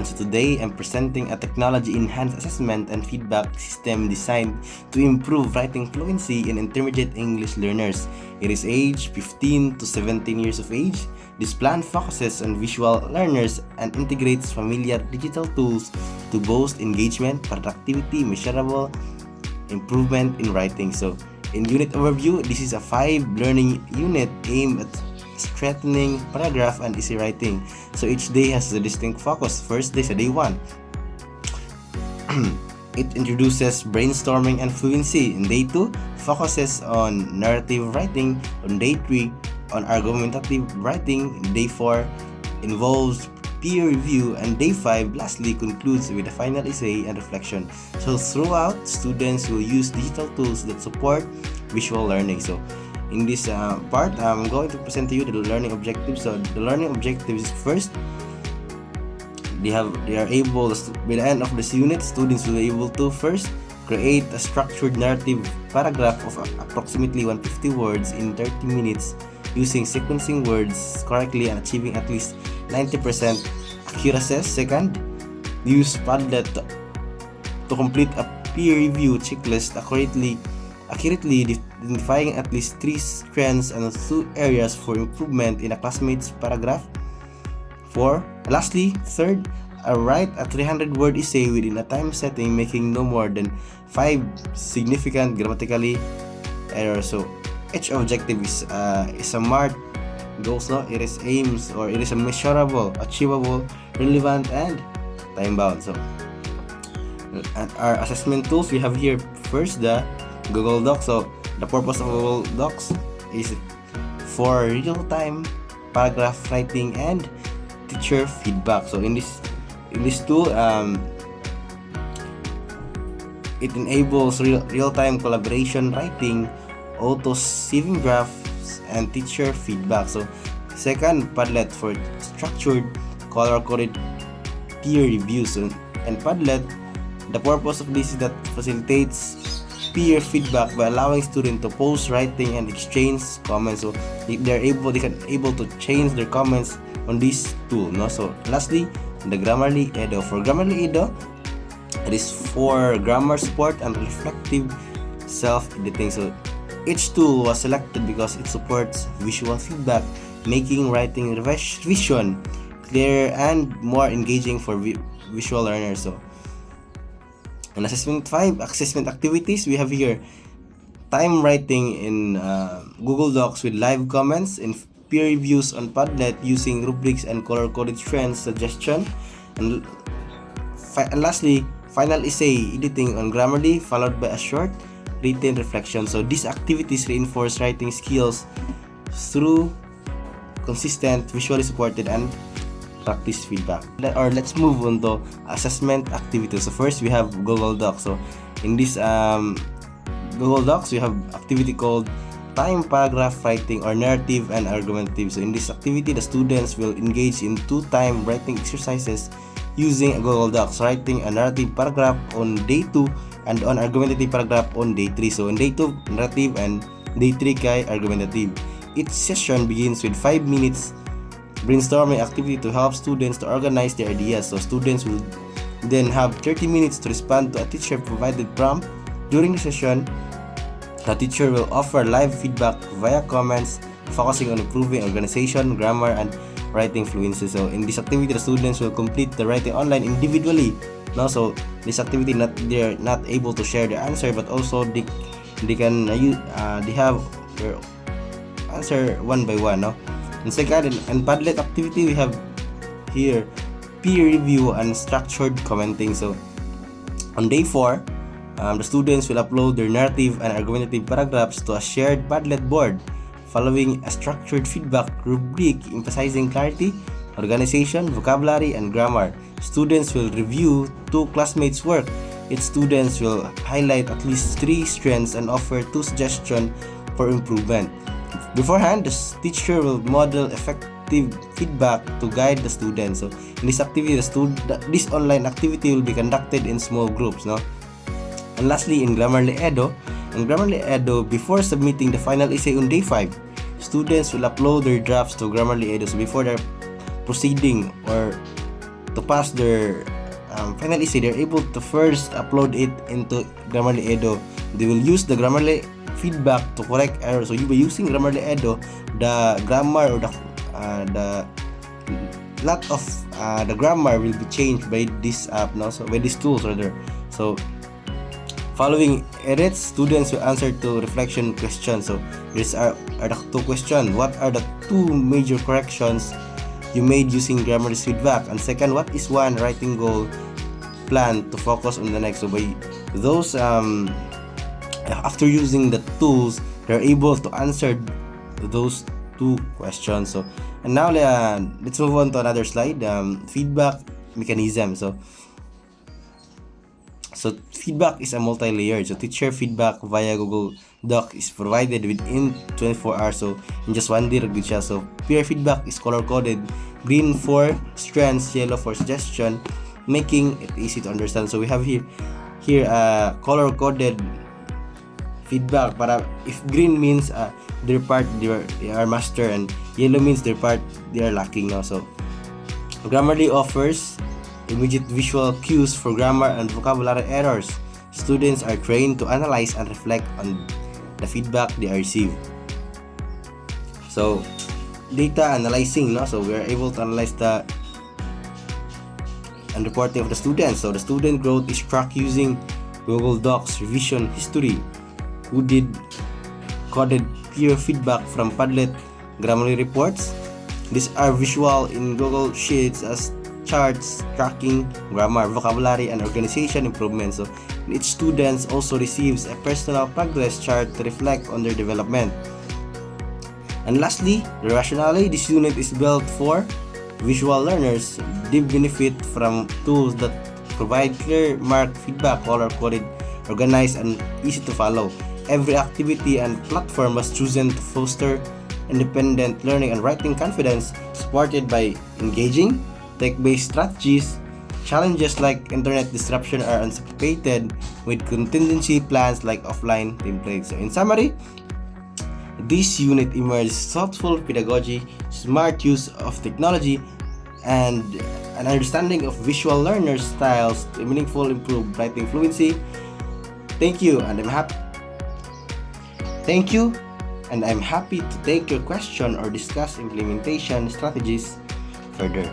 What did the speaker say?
So today I'm presenting a technology-enhanced assessment and feedback system designed to improve writing fluency in intermediate English learners. It is age 15 to 17 years of age. This plan focuses on visual learners and integrates familiar digital tools to boost engagement, productivity, measurable improvement in writing. So in unit overview, this is a 5 learning unit aimed at strengthening paragraph and easy writing. So each day has a distinct focus. First day, day 1. It introduces brainstorming and fluency. In day 2, focuses on narrative writing. On day 3, on argumentative writing. Day 4, involves peer review, and day 5 lastly concludes with a final essay and reflection. So throughout, students will use digital tools that support visual learning. So in this part, I'm going to present to you the learning objectives. So the learning objectives is first, they are able to, by the end of this unit, students will be able to first create a structured narrative paragraph of approximately 150 words in 30 minutes using sequencing words correctly and achieving at least 90% accuracy. Second, use Padlet to complete a peer review checklist accurately identifying at least 3 strengths and 2 areas for improvement in a classmate's paragraph. 4. Lastly, third, write a 300-word essay within a time setting making no more than 5 significant grammatically errors. So each objective is a smart goals, no? It is aims, or it is a measurable, achievable, relevant, and time-bound. So and our assessment tools, we have here first the Google Docs. So the purpose of Google Docs is for real-time paragraph writing and teacher feedback. So in this tool, it enables real-time collaboration writing, auto-saving drafts, and teacher feedback. So second, Padlet for structured, color-coded peer reviews. And Padlet, the purpose of this is that facilitates peer feedback by allowing students to post writing and exchange comments. So if they can able to change their comments on this tool, no? So lastly, the Grammarly Edo. For Grammarly Edo, it is for grammar support and reflective self-editing. So each tool was selected because it supports visual feedback, making writing revision clearer and more engaging for visual learners. So in assessment 5, assessment activities, we have here time writing in Google Docs with live comments, and peer reviews on Padlet using rubrics and color-coded trends suggestion, and lastly, final essay editing on Grammarly followed by a short written reflection. So these activities reinforce writing skills through consistent, visually supported, and practice feedback. Or let's move on to assessment activities. So first, we have Google Docs. So in this Google Docs, we have activity called time paragraph writing or narrative and argumentative. So in this activity, the students will engage in 2 time writing exercises using a Google Docs, writing a narrative paragraph on day 2 and an argumentative paragraph on day 3. So in day 2, narrative, and day 3 kay argumentative. Each session begins with 5 minutes brainstorming activity to help students to organize their ideas. So students will then have 30 minutes to respond to a teacher provided prompt. During the session, the teacher will offer live feedback via comments, focusing on improving organization, grammar, and writing fluency. So in this activity, the students will complete the writing online individually. No, so this activity, they're not able to share their answer, but also they have their answer one by one. No. And second, in Padlet activity, we have here peer review and structured commenting. So on day 4, the students will upload their narrative and argumentative paragraphs to a shared Padlet board following a structured feedback rubric emphasizing clarity, organization, vocabulary, and grammar. Students will review 2 classmates' work. Each student will highlight at least 3 strengths and offer 2 suggestions for improvement. Beforehand, the teacher will model effective feedback to guide the students. So in this activity, this online activity will be conducted in small groups, no? And lastly, in Grammarly Edo, before submitting the final essay on day 5, students will upload their drafts to Grammarly Edo. So before they're proceeding or to pass their final essay, they're able to first upload it into Grammarly Edo. They will use the Grammarly feedback to correct errors. So you by using Grammarly Edo, the grammar or the lot of the grammar will be changed by this app, no? So by these tools rather. So following edits, students will answer to reflection questions. So these are the two questions. What are the two major corrections you made using Grammarly's feedback? And second, what is one writing goal plan to focus on the next? So by those after using the tools, they're able to answer those two questions. So and now let's move on to another slide. Feedback mechanism. So feedback is a multi-layered. So teacher feedback via Google Doc is provided within 24 hours. So in just one day, so peer feedback is color-coded: green for strengths, yellow for suggestion, making it easy to understand. So we have here color-coded feedback. Para if green means their part they are master, and yellow means their part they are lacking now. So Grammarly offers immediate visual cues for grammar and vocabulary errors. Students are trained to analyze and reflect on the feedback they receive. So data analyzing, no? So we are able to analyze the and reporting of the students. So the student growth is tracked using Google Docs revision history, who did coded peer feedback from Padlet Grammarly reports. These are visual in Google Sheets as charts tracking grammar, vocabulary, and organization improvements. So each student also receives a personal progress chart to reflect on their development. And lastly, the rationale. This unit is built for visual learners. They benefit from tools that provide clear mark feedback, color-coded, organized, and easy to follow. Every activity and platform was chosen to foster independent learning and writing confidence, supported by engaging tech-based strategies. Challenges like internet disruption are anticipated with contingency plans like offline templates. So in summary, this unit emerges thoughtful pedagogy, smart use of technology, and an understanding of visual learner styles to meaningful improve writing fluency. Thank you, and I'm happy to take your question or discuss implementation strategies further.